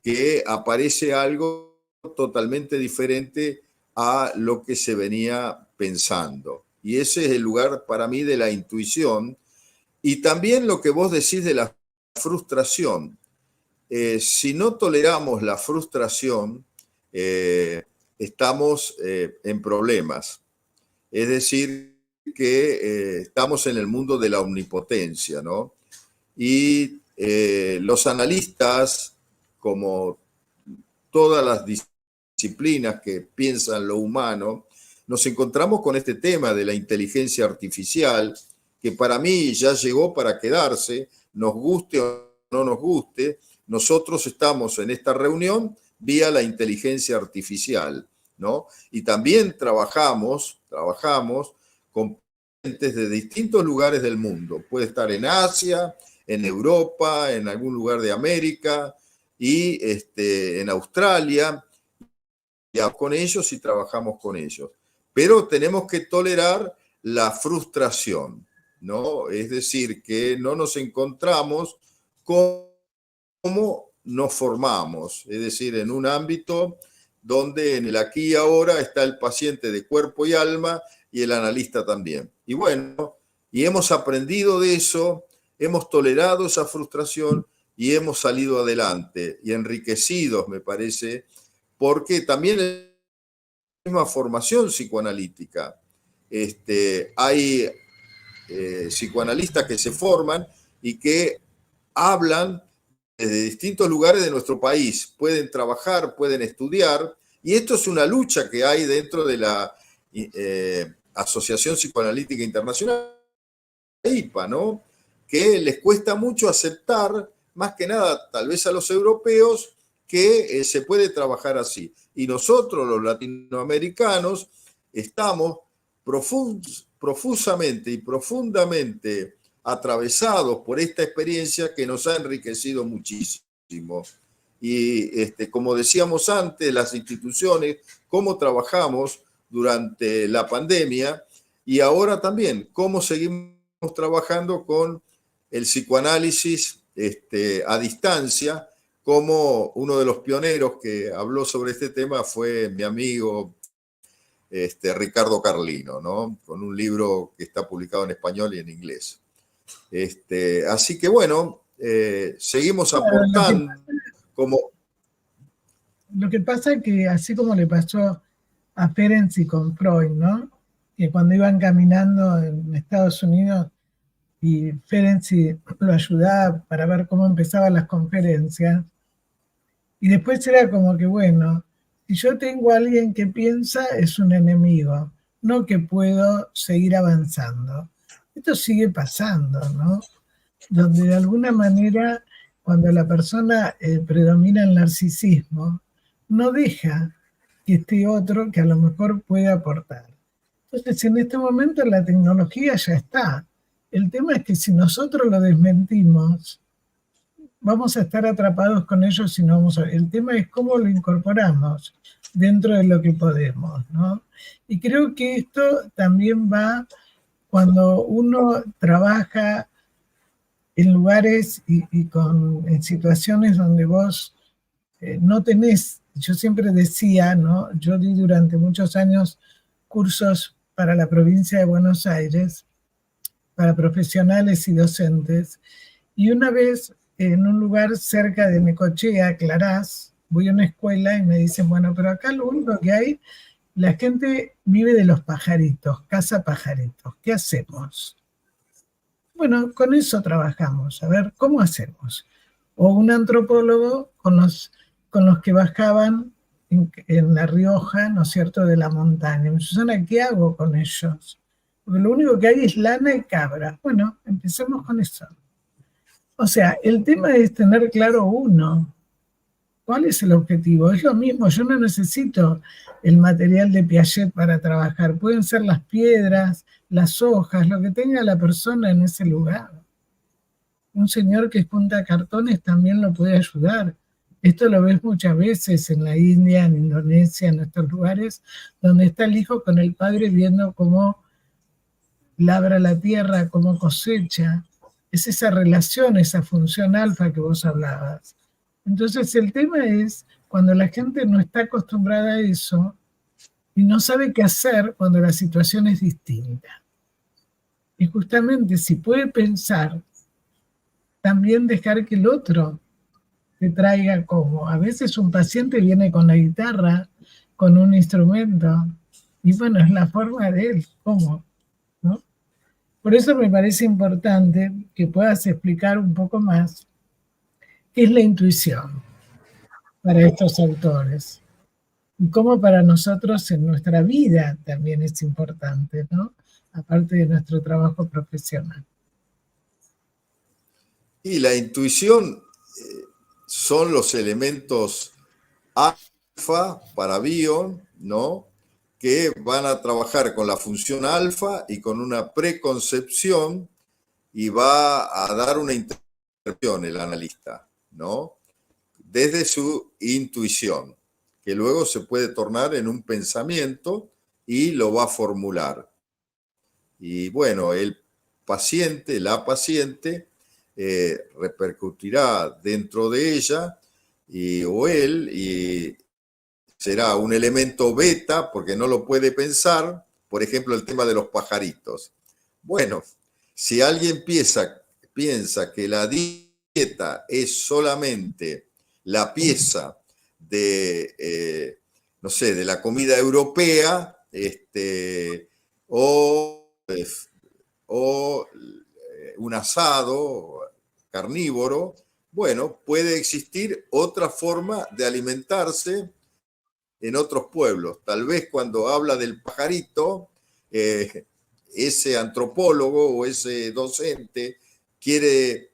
Que aparece algo totalmente diferente a lo que se venía pensando. Y ese es el lugar para mí de la intuición. Y también lo que vos decís de la frustración. Si no toleramos la frustración, estamos en problemas. Es decir, que estamos en el mundo de la omnipotencia, ¿no? Y los analistas, como todas las disciplinas que piensan lo humano, nos encontramos con este tema de la inteligencia artificial, que para mí ya llegó para quedarse, nos guste o no nos guste. Nosotros estamos en esta reunión vía la inteligencia artificial, ¿no? Y también trabajamos con pacientes de distintos lugares del mundo. Puede estar en Asia, en Europa, en algún lugar de América y en Australia. Con ellos y trabajamos con ellos. Pero tenemos que tolerar la frustración, ¿no? Es decir, que no nos encontramos cómo nos formamos, es decir, en un ámbito donde en el aquí y ahora está el paciente de cuerpo y alma y el analista también. Y bueno, y hemos aprendido de eso, hemos tolerado esa frustración y hemos salido adelante y enriquecidos, me parece, porque también es la misma formación psicoanalítica. Hay psicoanalistas que se forman y que hablan desde distintos lugares de nuestro país. Pueden trabajar, pueden estudiar, y esto es una lucha que hay dentro de la Asociación Psicoanalítica Internacional, IPA, ¿no? Que les cuesta mucho aceptar, más que nada tal vez a los europeos, que se puede trabajar así. Y nosotros, los latinoamericanos, estamos profusamente y profundamente atravesados por esta experiencia que nos ha enriquecido muchísimo. Y como decíamos antes, las instituciones, cómo trabajamos durante la pandemia y ahora también cómo seguimos trabajando con el psicoanálisis a distancia, como uno de los pioneros que habló sobre este tema fue mi amigo Ricardo Carlino, ¿no? Con un libro que está publicado en español y en inglés. Así que bueno, seguimos aportando como... Lo que pasa es que así como le pasó a Ferenczi con Freud, ¿no? Que cuando iban caminando en Estados Unidos y Ferenczi lo ayudaba para ver cómo empezaban las conferencias, y después era como que, bueno, si yo tengo a alguien que piensa, es un enemigo, no que puedo seguir avanzando. Esto sigue pasando, ¿no? Donde de alguna manera, cuando la persona predomina el narcisismo, no deja que esté otro que a lo mejor puede aportar. Entonces, en este momento la tecnología ya está. El tema es que si nosotros lo desmentimos, vamos a estar atrapados con ellos y no vamos a... El tema es cómo lo incorporamos dentro de lo que podemos, ¿no? Y creo que esto también va cuando uno trabaja en lugares y en situaciones donde vos no tenés, yo siempre decía, ¿no? Yo di durante muchos años cursos para la provincia de Buenos Aires, para profesionales y docentes, y una vez en un lugar cerca de Necochea, Clarás, voy a una escuela y me dicen, bueno, pero acá lo único que hay, la gente vive de los pajaritos, caza pajaritos, ¿qué hacemos? Bueno, con eso trabajamos, a ver, ¿cómo hacemos? O un antropólogo con los que bajaban en La Rioja, ¿no es cierto?, de la montaña. Me dice, Susana, ¿qué hago con ellos? Porque lo único que hay es lana y cabra. Bueno, empecemos con eso. O sea, el tema es tener claro uno. ¿Cuál es el objetivo? Es lo mismo, yo no necesito el material de Piaget para trabajar, pueden ser las piedras, las hojas, lo que tenga la persona en ese lugar. Un señor que junta cartones también lo puede ayudar. Esto lo ves muchas veces en la India, en Indonesia, en estos lugares, donde está el hijo con el padre viendo cómo labra la tierra, cómo cosecha. Es esa relación, esa función alfa que vos hablabas. Entonces el tema es cuando la gente no está acostumbrada a eso y no sabe qué hacer cuando la situación es distinta. Y justamente si puede pensar, también dejar que el otro te traiga como. A veces un paciente viene con la guitarra, con un instrumento, y bueno, es la forma de él, ¿cómo? ¿No? Por eso me parece importante que puedas explicar un poco más qué es la intuición para estos autores y cómo para nosotros en nuestra vida también es importante, ¿no? Aparte de nuestro trabajo profesional. Y la intuición son los elementos alfa para Bion, ¿no? Que van a trabajar con la función alfa y con una preconcepción y va a dar una interpretación el analista, ¿no? Desde su intuición, que luego se puede tornar en un pensamiento y lo va a formular. Y bueno, el paciente, la paciente, repercutirá dentro de ella o él y será un elemento beta porque no lo puede pensar, por ejemplo, el tema de los pajaritos. Bueno, si alguien piensa que la dieta es solamente la pieza de, no sé, de la comida europea, o un asado carnívoro, bueno, puede existir otra forma de alimentarse en otros pueblos. Tal vez cuando habla del pajarito, ese antropólogo o ese docente quiere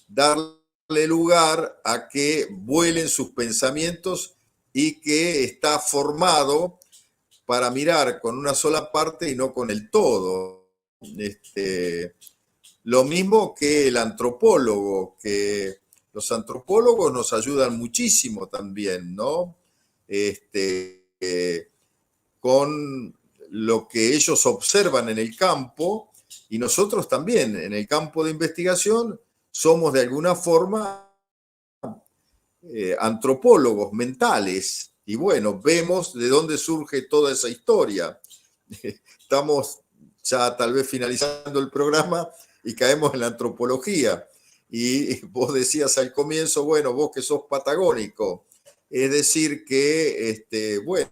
darle lugar a que vuelen sus pensamientos y que está formado para mirar con una sola parte y no con el todo. Lo mismo que el antropólogo, que los antropólogos nos ayudan muchísimo también, ¿no? Con lo que ellos observan en el campo y nosotros también en el campo de investigación somos de alguna forma antropólogos mentales y bueno, vemos de dónde surge toda esa historia. Estamos ya tal vez finalizando el programa y caemos en la antropología. Y vos decías al comienzo, bueno, vos que sos patagónico, es decir que, bueno,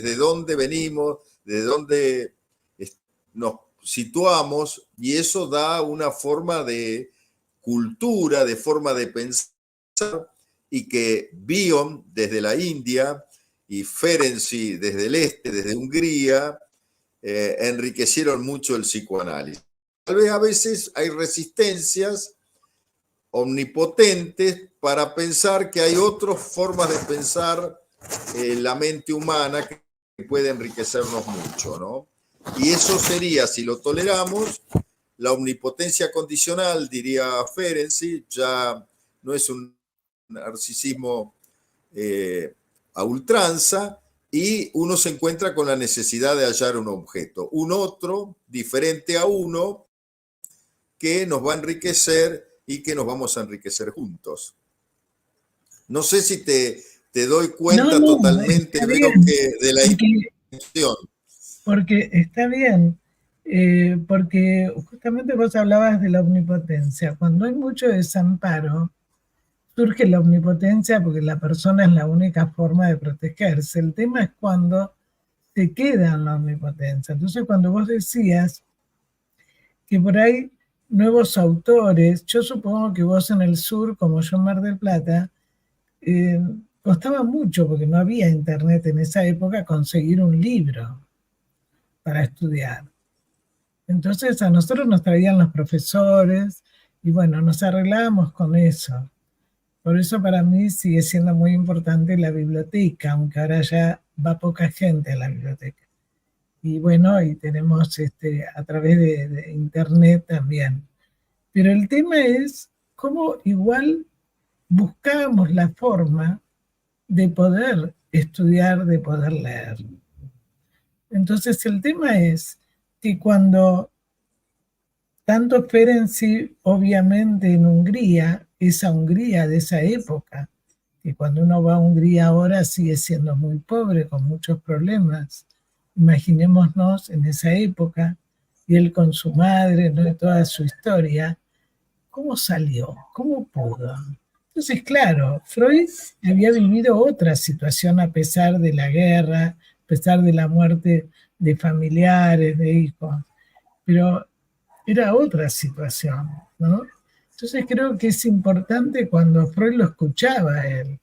de dónde venimos, de dónde nos situamos, y eso da una forma de cultura, de forma de pensar, y que Bion desde la India y Ferenczi desde el este, desde Hungría, enriquecieron mucho el psicoanálisis. Tal vez a veces hay resistencias omnipotentes para pensar que hay otras formas de pensar la mente humana que puede enriquecernos mucho, ¿no? Y eso sería, si lo toleramos, la omnipotencia condicional, diría Ferenczi, ya no es un narcisismo a ultranza, y uno se encuentra con la necesidad de hallar un objeto, un otro diferente a uno que nos va a enriquecer y que nos vamos a enriquecer juntos. No sé si te doy cuenta totalmente, veo que de la intención. Porque está bien, porque justamente vos hablabas de la omnipotencia. Cuando hay mucho desamparo, surge la omnipotencia porque la persona es la única forma de protegerse. El tema es cuando se queda en la omnipotencia. Entonces, cuando vos decías que por ahí nuevos autores, yo supongo que vos en el sur, como yo en Mar del Plata, costaba mucho, porque no había internet en esa época, conseguir un libro para estudiar. Entonces a nosotros nos traían los profesores y bueno, nos arreglábamos con eso. Por eso para mí sigue siendo muy importante la biblioteca, aunque ahora ya va poca gente a la biblioteca. Y bueno, y tenemos a través de internet también. Pero el tema es cómo igual buscábamos la forma de poder estudiar, de poder leer. Entonces el tema es que cuando tanto Ferenczi, obviamente en Hungría, esa Hungría de esa época, que cuando uno va a Hungría ahora sigue siendo muy pobre, con muchos problemas. Imaginémonos en esa época, y él con su madre, ¿no? Toda su historia, ¿cómo salió? ¿Cómo pudo? Entonces, claro, Freud había vivido otra situación a pesar de la guerra, a pesar de la muerte de familiares, de hijos, pero era otra situación, ¿no? Entonces creo que es importante cuando Freud lo escuchaba a él,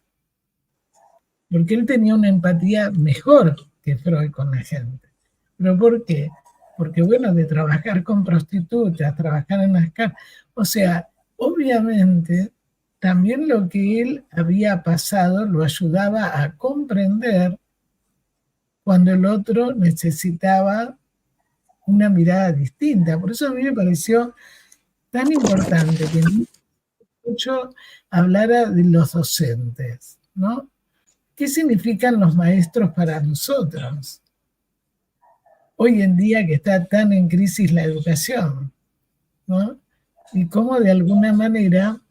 porque él tenía una empatía mejor que Freud con la gente. ¿Pero por qué? Porque bueno, de trabajar con prostitutas, trabajar en las casas, o sea, obviamente también lo que él había pasado lo ayudaba a comprender cuando el otro necesitaba una mirada distinta. Por eso a mí me pareció tan importante que mucho hablara de los docentes, ¿no? ¿Qué significan los maestros para nosotros? Hoy en día que está tan en crisis la educación, ¿no? Y cómo de alguna manera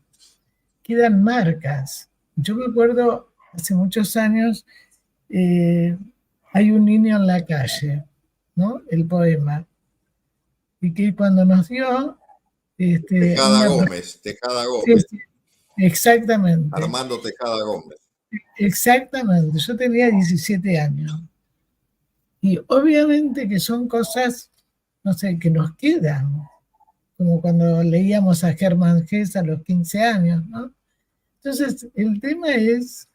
quedan marcas. Yo me acuerdo hace muchos años, hay un niño en la calle, ¿no? El poema. Y que cuando nos dio Tejada una... Gómez, Tejada Sí, Gómez, sí, exactamente, Armando Tejada Gómez. exactamente. Yo tenía 17 años. Y obviamente que son cosas, no sé, que nos quedan, como cuando leíamos a Hermann Hesse a los 15 años, ¿no? Entonces, el tema es,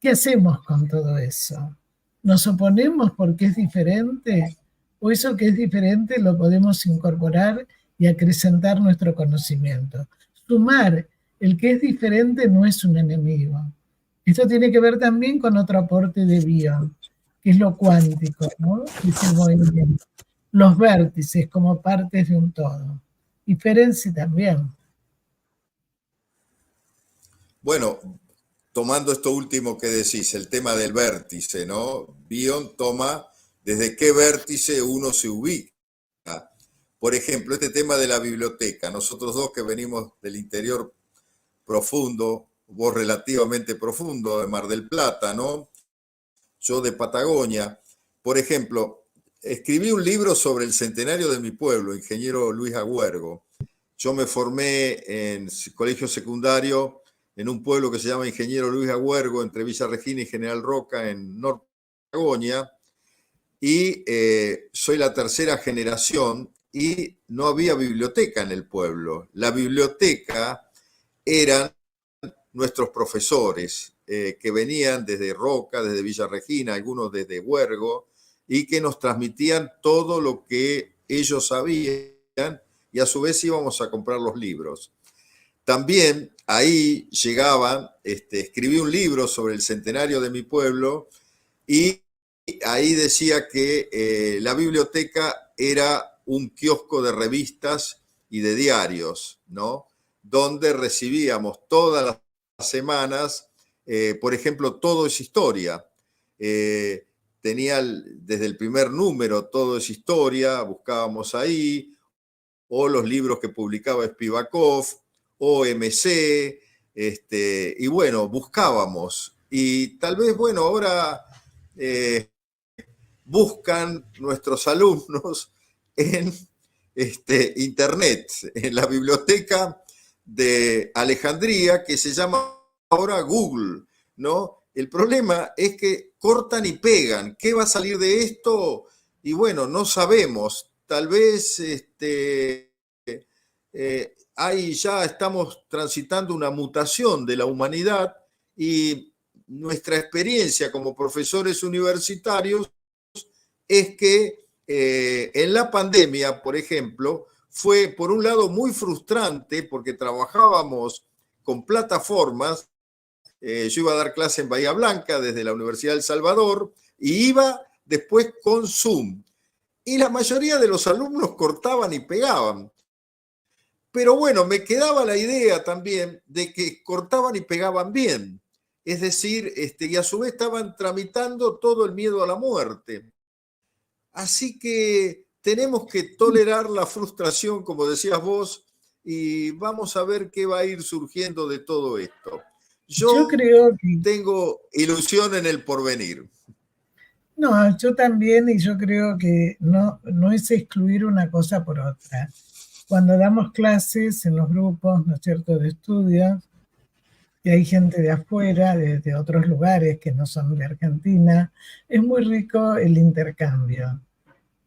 ¿qué hacemos con todo eso? ¿Nos oponemos porque es diferente? ¿O eso que es diferente lo podemos incorporar y acrecentar nuestro conocimiento? Sumar el que es diferente no es un enemigo. Esto tiene que ver también con otro aporte de Bion, que es lo cuántico, ¿no? Es el movimiento. Los vértices como partes de un todo. Y Ferenczi también. Bueno, tomando esto último que decís, el tema del vértice, ¿no? Bion toma desde qué vértice uno se ubica. Por ejemplo, este tema de la biblioteca. Nosotros dos que venimos del interior profundo, vos relativamente profundo, de Mar del Plata, ¿no? Yo de Patagonia. Por ejemplo, escribí un libro sobre el centenario de mi pueblo, ingeniero Luis Agüergo. Yo me formé en colegio secundario en un pueblo que se llama Ingeniero Luis Agüergo, entre Villa Regina y General Roca, en Norte Patagonia, y soy la tercera generación y no había biblioteca en el pueblo. La biblioteca eran nuestros profesores que venían desde Roca, desde Villa Regina, algunos desde Huergo, y que nos transmitían todo lo que ellos sabían y a su vez íbamos a comprar los libros. También ahí llegaban, escribí un libro sobre el centenario de mi pueblo y ahí decía que la biblioteca era un kiosco de revistas y de diarios, ¿no? Donde recibíamos todas las semanas, por ejemplo, Todo es Historia. Tenía desde el primer número Todo es Historia, buscábamos ahí, o los libros que publicaba Spivakov, o MC, y bueno, buscábamos. Y tal vez, bueno, ahora buscan nuestros alumnos en internet, en la biblioteca de Alejandría, que se llama ahora Google, ¿no? El problema es que cortan y pegan. ¿Qué va a salir de esto? Y bueno, no sabemos. Tal vez ahí ya estamos transitando una mutación de la humanidad y nuestra experiencia como profesores universitarios es que en la pandemia, por ejemplo, fue por un lado muy frustrante porque trabajábamos con plataformas Yo iba a dar clase en Bahía Blanca desde la Universidad del Salvador y iba después con Zoom. Y la mayoría de los alumnos cortaban y pegaban. Pero bueno, me quedaba la idea también de que cortaban y pegaban bien. Es decir, y a su vez estaban tramitando todo el miedo a la muerte. Así que tenemos que tolerar la frustración, como decías vos, y vamos a ver qué va a ir surgiendo de todo esto. Yo creo que tengo ilusión en el porvenir. No, yo también, y yo creo que no es excluir una cosa por otra. Cuando damos clases en los grupos, ¿no es cierto?, de estudios, y hay gente de afuera, de otros lugares que no son de Argentina, es muy rico el intercambio.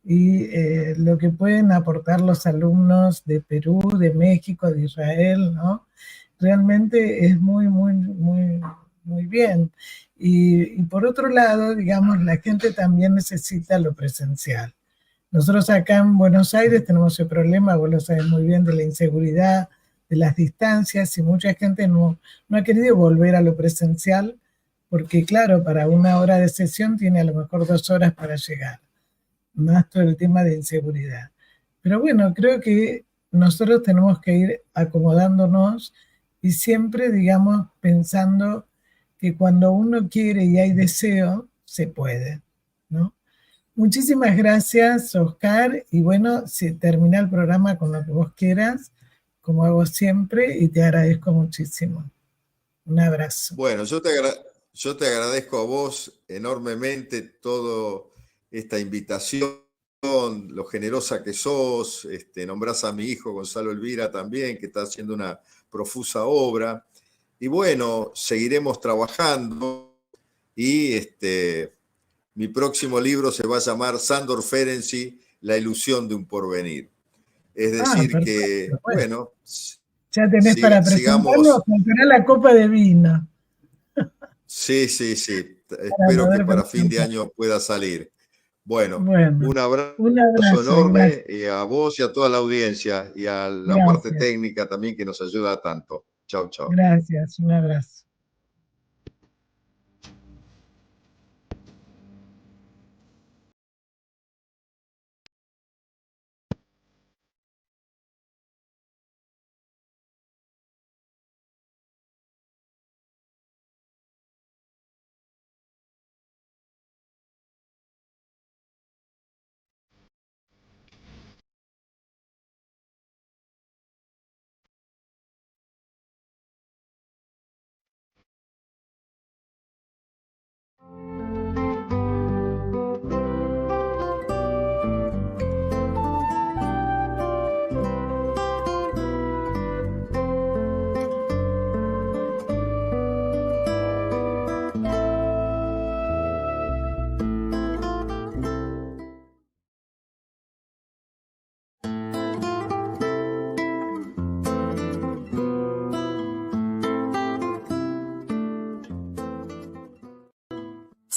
Y lo que pueden aportar los alumnos de Perú, de México, de Israel, ¿no? Realmente es muy, muy, muy, muy bien. Y por otro lado, digamos, la gente también necesita lo presencial. Nosotros acá en Buenos Aires tenemos el problema, vos lo sabés muy bien, de la inseguridad, de las distancias, y mucha gente no ha querido volver a lo presencial, porque claro, para una hora de sesión tiene a lo mejor 2 horas para llegar, más todo el tema de inseguridad. Pero bueno, creo que nosotros tenemos que ir acomodándonos y siempre, digamos, pensando que cuando uno quiere y hay deseo, se puede, ¿no? Muchísimas gracias, Oscar, y bueno, si termina el programa con lo que vos quieras, como hago siempre, y te agradezco muchísimo. Un abrazo. Bueno, yo te agradezco a vos enormemente toda esta invitación, lo generosa que sos, nombrás a mi hijo Gonzalo Elvira también, que está haciendo una profusa obra, y bueno, seguiremos trabajando, y mi próximo libro se va a llamar Sándor Ferenczi, La ilusión de un porvenir. Es decir, perfecto, que, bueno, ya tenés para presentarlo, juntará la copa de vino. Sí. Espero que para fin de año pueda salir. Bueno, un abrazo enorme a vos y a toda la audiencia y a la parte técnica también que nos ayuda tanto. Chau. Gracias, un abrazo.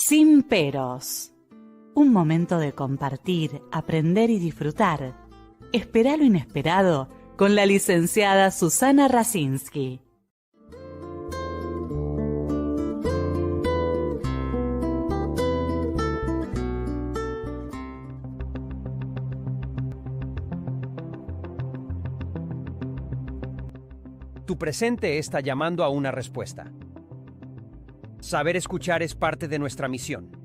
Sin peros. Un momento de compartir, aprender y disfrutar. Espera lo inesperado con la licenciada Susana Rasinski. Tu presente está llamando a una respuesta. Saber escuchar es parte de nuestra misión.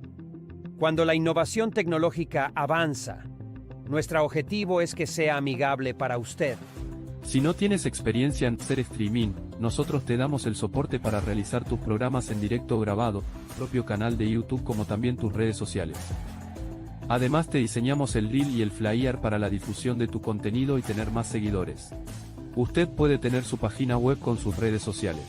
Cuando la innovación tecnológica avanza, nuestro objetivo es que sea amigable para usted. Si no tienes experiencia en hacer streaming, nosotros te damos el soporte para realizar tus programas en directo o grabado, propio canal de YouTube como también tus redes sociales. Además te diseñamos el reel y el flyer para la difusión de tu contenido y tener más seguidores. Usted puede tener su página web con sus redes sociales.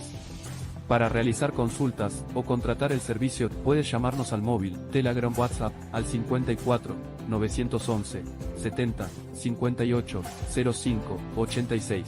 Para realizar consultas o contratar el servicio, puedes llamarnos al móvil, Telegram, WhatsApp, al 54 911 70 58 05 86.